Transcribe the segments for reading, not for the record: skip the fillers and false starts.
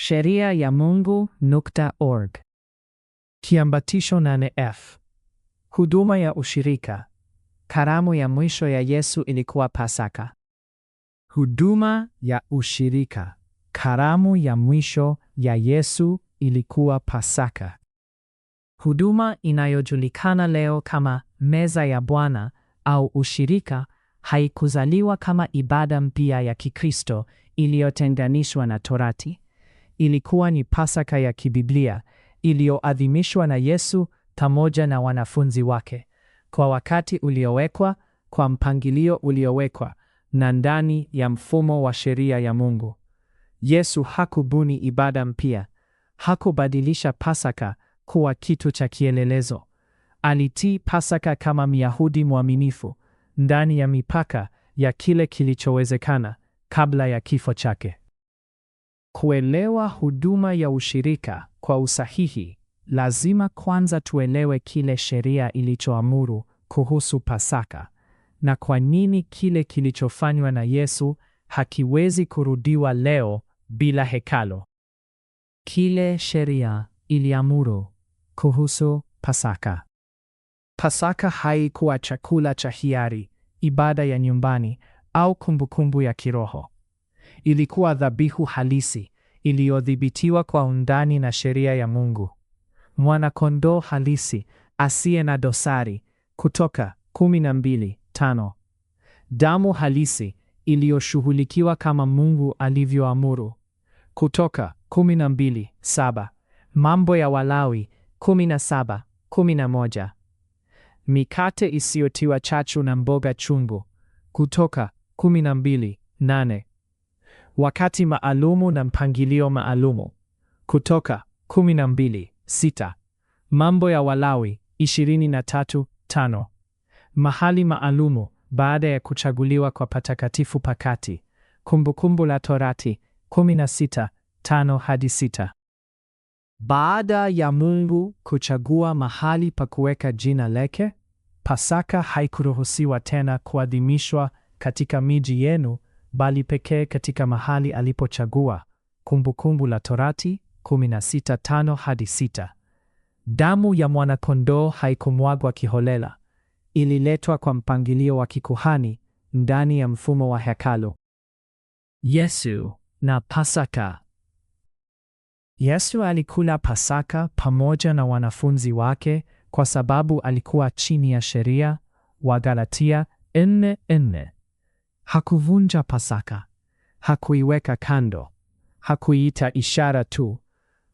Sheria ya Mungu.org. Kiambatisho 8F. Huduma ya ushirika. Karamu ya mwisho ya Yesu ilikuwa Pasaka. Huduma ya ushirika. Karamu ya mwisho ya Yesu ilikuwa Pasaka. Huduma inayojulikana leo kama meza ya Bwana au ushirika haikuzaliwa kama ibada mpya ya Kikristo iliyotenganishwa na Torati. Ilikuwa ni Pasaka ya kibiblia iliyoadhimishwa na Yesu pamoja na wanafunzi wake, kwa wakati uliowekwa, kwa mpangilio uliowekwa, na ndani ya mfumo wa sheria ya Mungu. Yesu hakubuni ibada mpya. Hakubadilisha Pasaka kuwa kitu cha kielelezo. Alitii Pasaka kama Myahudi mwaminifu, ndani ya mipaka ya kile kilichowezekana kabla ya kifo chake. Kuelewa huduma ya ushirika kwa usahihi, lazima kwanza tuelewe kile sheria ilichoamuru kuhusu Pasaka, na kwa nini kile kilichofanywa na Yesu hakiwezi kurudiwa leo bila hekalo. Kile sheria iliamuru kuhusu Pasaka. Pasaka haikuwa chakula cha hiari, ibada ya nyumbani, au kumbukumbu ya kiroho. Ilikuwa dhabihu halisi iliyodhibitiwa kwa undani na sheria ya Mungu. Mwana-kondoo halisi asiye na dosari, Kutoka 12:5. Damu halisi iliyoshughulikiwa kama Mungu alivyoamuru, Kutoka 12:7. Mambo ya Walawi 17:11. Mikate isiyotiwa chachu na mboga chungu, Kutoka 12:8. Wakati maalumu na mpangilio maalumu, Kutoka 12:6. Mambo ya Walawi 23:5. Mahali maalumu baada ya kuchaguliwa kwa patakatifu pakati, Kumbukumbu la Torati 16:5-6. Baada ya Mungu kuchagua mahali pa kuweka jina lake, Pasaka haikuruhusiwa tena kuadhimishwa katika miji yenu, bali pekee katika mahali alipochagua, Kumbukumbu la Torati 16:5-6. Damu ya mwana-kondoo haikumwagwa kiholela. Ililetwa kwa mpangilio wa kikuhani ndani ya mfumo wa hekalu. Yesu na Pasaka. Yesu alikula Pasaka pamoja na wanafunzi wake kwa sababu alikuwa chini ya sheria, Wagalatia 4:4. Hakuvunja Pasaka. Hakuiweka kando. Hakuiita ishara tu.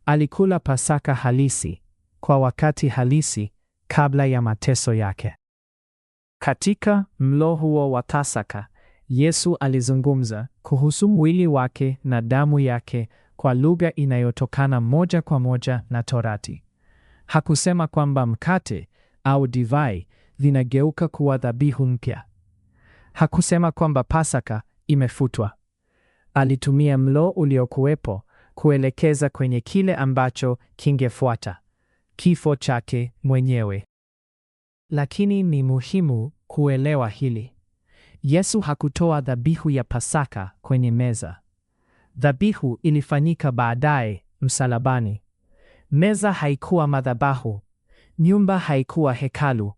Alikula Pasaka halisi kwa wakati halisi kabla ya mateso yake. Katika mlo huo wa Pasaka, Yesu alizungumza kuhusu mwili wake na damu yake kwa lugha inayotokana moja kwa moja na Torati. Hakusema kwamba mkate au divai vinageuka kuwa dhabihu mpya. Hakusema kwamba Pasaka imefutwa. Alitumia mlo uliokuwepo kuelekeza kwenye kile ambacho kingefuata, kifo chake mwenyewe. Lakini ni muhimu kuelewa hili. Yesu hakutoa dhabihu ya Pasaka kwenye meza. Dhabihu ilifanyika baadaye msalabani. Meza haikuwa madhabahu, nyumba haikuwa hekalu,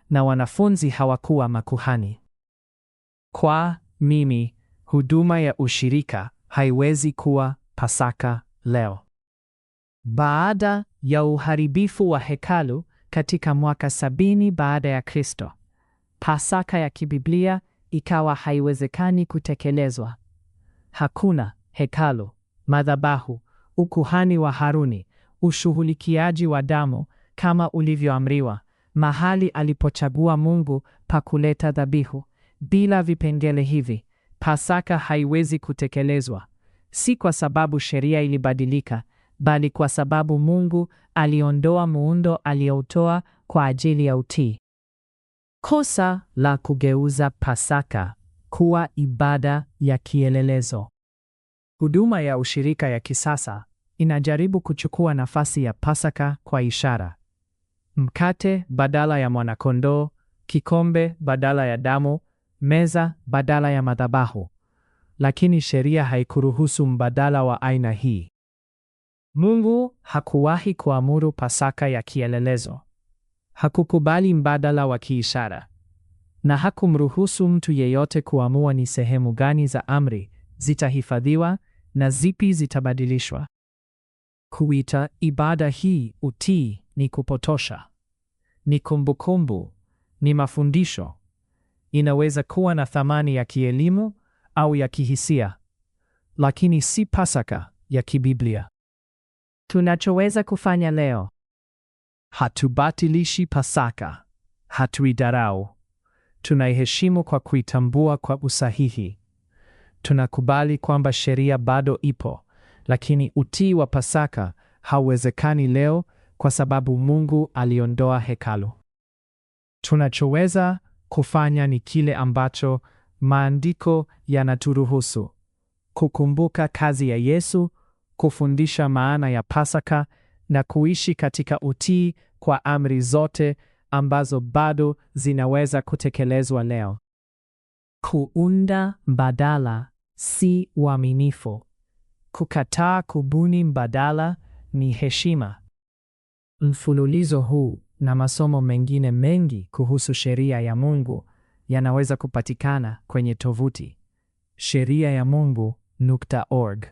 na wanafunzi hawakuwa makuhani. Kwa mimi, huduma ya ushirika haiwezi kuwa Pasaka leo. Baada ya uharibifu wa hekalu katika mwaka 70 baada ya Kristo, Pasaka ya kibiblia ikawa haiwezekani kutekelezwa. Hakuna hekalu, madhabahu, ukuhani wa Haruni, ushughulikiaji wa damu kama ulivyoamriwa, mahali alipochagua Mungu pa kuleta dhabihu. Bila vipengele hivi, Pasaka haiwezi kutekelezwa, si kwa sababu sheria ilibadilika, bali kwa sababu Mungu aliondoa muundo aliyoutoa kwa ajili ya utii. Kosa la kugeuza Pasaka kuwa ibada ya kielelezo. Huduma ya ushirika ya kisasa inajaribu kuchukua nafasi ya Pasaka kwa ishara. Mkate badala ya mwana-kondoo, kikombe badala ya damu, meza badala ya madhabahu. Lakini sheria haikuruhusu mbadala wa aina hii. Mungu hakuwahi kuamuru Pasaka ya kielelezo. Hakukubali mbadala wa kiishara. Na hakumruhusu mtu yeyote kuamua ni sehemu gani za amri zitahifadhiwa na zipi zitabadilishwa. Kuita ibada hii utii ni kupotosha. Ni kumbukumbu, ni mafundisho. Inaweza kuwa na thamani ya kielimu au ya kihisia, lakini si Pasaka ya kibiblia. Tunachoweza kufanya leo: hatubatilishi Pasaka, hatuidharau. Tunaiheshimu kwa kuitambua kwa usahihi. Tunakubali kwamba sheria bado ipo, lakini utii wa Pasaka hauwezekani leo kwa sababu Mungu aliondoa hekalu. Tunachoweza kufanya ni kile ambacho maandiko yanaturuhusu: kukumbuka kazi ya Yesu, kufundisha maana ya Pasaka na kuishi katika utii kwa amri zote ambazo bado zinaweza kutekelezwa leo. Kuunda mbadala si uaminifu. Kukataa kubuni mbadala ni heshima. Mfululizo huu na masomo mengine mengi kuhusu sheria ya Mungu yanaweza kupatikana kwenye tovuti sheriayamungu.org.